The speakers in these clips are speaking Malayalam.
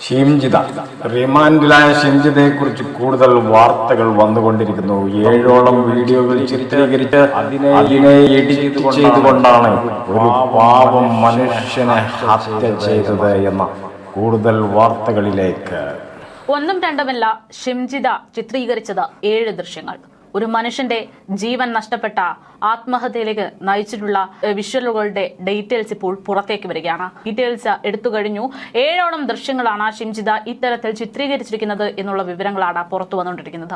ഷിംജിത റിമാൻഡിലായ ഷിംജിതയെക്കുറിച്ച് കൂടുതൽ വാർത്തകൾ വന്നുകൊണ്ടിരിക്കുന്നു. 7ഓളം വീഡിയോകൾ ചിത്രീകരിച്ച് അതിനെ എഡിറ്റ് ചെയ്തുകൊണ്ടാണ് ഒരു പാവം മനുഷ്യനെ ഹത്യ ചെയ്തത് എന്ന കൂടുതൽ വാർത്തകളിലേക്ക്. ഒന്നും രണ്ടുമല്ല, ഷിംജിത ചിത്രീകരിച്ചത് 7 ദൃശ്യങ്ങൾ. ഒരു മനുഷ്യന്റെ ജീവൻ നഷ്ടപ്പെട്ട ആത്മഹത്യയിലേക്ക് നയിച്ചിട്ടുള്ള വിഷ്വലുകളുടെ ഡീറ്റെയിൽസ് ഇപ്പോൾ പുറത്തേക്ക് വരികയാണ്. ഡീറ്റെയിൽസ് എടുത്തു കഴിഞ്ഞു. 7ഓളം ദൃശ്യങ്ങളാണ് ഷിംജിത ഇത്തരത്തിൽ ചിത്രീകരിച്ചിരിക്കുന്നത് എന്നുള്ള വിവരങ്ങളാണ് പുറത്തു വന്നുകൊണ്ടിരിക്കുന്നത്.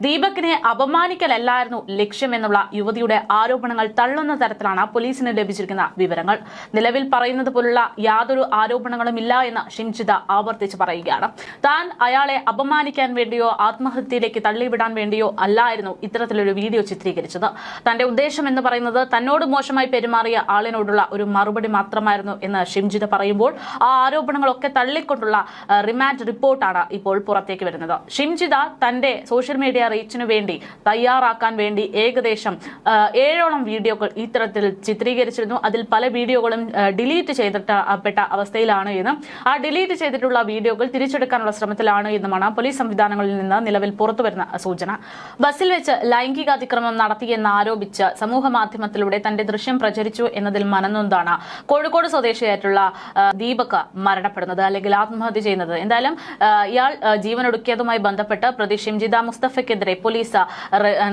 ദീപകിനെ അപമാനിക്കലല്ലായിരുന്നു ലക്ഷ്യം എന്നുള്ള യുവതിയുടെ ആരോപണങ്ങൾ തള്ളുന്ന തരത്തിലാണ് പോലീസിന് ലഭിച്ചിരിക്കുന്ന വിവരങ്ങൾ. നിലവിൽ പറയുന്നത് പോലുള്ള യാതൊരു ആരോപണങ്ങളും ഇല്ല എന്ന് ഷിംജിത ആവർത്തിച്ച് പറയുകയാണ്. താൻ അയാളെ അപമാനിക്കാൻ വേണ്ടിയോ ആത്മഹത്യയിലേക്ക് തള്ളിവിടാൻ വേണ്ടിയോ അല്ലായിരുന്നു ഇത്തരത്തിലൊരു വീഡിയോ ചിത്രീകരിച്ചത്. തന്റെ ഉദ്ദേശം എന്ന് പറയുന്നത് തന്നോട് മോശമായി പെരുമാറിയ ആളിനോടുള്ള ഒരു മറുപടി മാത്രമായിരുന്നു എന്ന് ഷിംജിത പറയുമ്പോൾ ആ ആരോപണങ്ങളൊക്കെ തള്ളിക്കൊണ്ടുള്ള റിമാൻഡ് റിപ്പോർട്ടാണ് ഇപ്പോൾ പുറത്തേക്ക് വരുന്നത്. ഷിംജിത തന്റെ സോഷ്യൽ മീഡിയ റീച്ചിനു വേണ്ടി തയ്യാറാക്കാൻ വേണ്ടി ഏകദേശം 7ഓളം വീഡിയോകൾ ഇത്തരത്തിൽ ചിത്രീകരിച്ചിരുന്നു. അതിൽ പല വീഡിയോകളും ഡിലീറ്റ് ചെയ്തിട്ടപ്പെട്ട അവസ്ഥയിലാണ് എന്നും ആ ഡിലീറ്റ് ചെയ്തിട്ടുള്ള വീഡിയോകൾ തിരിച്ചെടുക്കാനുള്ള ശ്രമത്തിലാണ് എന്നുമാണ് പോലീസ് സംവിധാനങ്ങളിൽ നിന്ന് നിലവിൽ പുറത്തുവരുന്ന സൂചന. ബസ്സിൽ വെച്ച് ലൈംഗിക അതിക്രമം നടത്തിയെന്ന് ആരോപിച്ച് സമൂഹ മാധ്യമത്തിലൂടെ തന്റെ ദൃശ്യം പ്രചരിച്ചു എന്നതിൽ മനനൊന്താണ് കോഴിക്കോട് സ്വദേശിയായിട്ടുള്ള ദീപക് മരണപ്പെടുന്നത് അല്ലെങ്കിൽ ആത്മഹത്യ ചെയ്യുന്നത്. എന്തായാലും ഇയാൾ ജീവനൊടുക്കിയതുമായി ബന്ധപ്പെട്ട് പ്രതി ഷിംജിത മുസ്തഫയ്ക്കെതിരെ പോലീസ്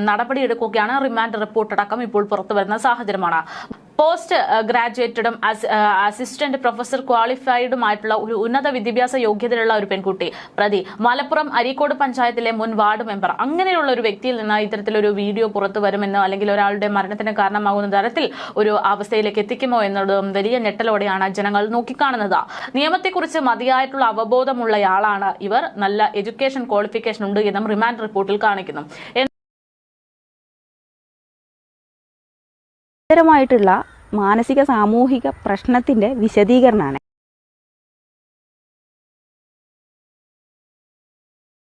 നടപടിയെടുക്കുകയാണ്. റിമാൻഡ് റിപ്പോർട്ട് അടക്കം ഇപ്പോൾ പുറത്തുവരുന്ന സാഹചര്യമാണ്. പോസ്റ്റ് ഗ്രാജുവേറ്റഡും അസിസ്റ്റന്റ് പ്രൊഫസർ ക്വാളിഫൈഡുമായിട്ടുള്ള ഒരു ഉന്നത വിദ്യാഭ്യാസ യോഗ്യതയുള്ള ഒരു പെൺകുട്ടി പ്രതി മലപ്പുറം അരീക്കോട് പഞ്ചായത്തിലെ മുൻ വാർഡ് മെമ്പർ അങ്ങനെയുള്ള ഒരു വ്യക്തിയിൽ നിന്ന് ഇത്തരത്തിലൊരു വീഡിയോ പുറത്തു വരുമെന്നോ അല്ലെങ്കിൽ ഒരാളുടെ മരണത്തിന് കാരണമാകുന്ന തരത്തിൽ ഒരു അവസ്ഥയിലേക്ക് എത്തിക്കുമോ എന്നതും വലിയ ഞെട്ടലോടെയാണ് ജനങ്ങൾ നോക്കിക്കാണുന്നത്. നിയമത്തെക്കുറിച്ച് മതിയായിട്ടുള്ള അവബോധമുള്ളയാളാണ് ഇവർ. നല്ല എഡ്യൂക്കേഷൻ ക്വാളിഫിക്കേഷൻ ഉണ്ട് എന്നും റിമാൻഡ് റിപ്പോർട്ടിൽ കാണിക്കുന്നു. ായിട്ടുള്ള മാനസിക സാമൂഹിക പ്രശ്നത്തിന്റെ വിശദീകരണമാണ്.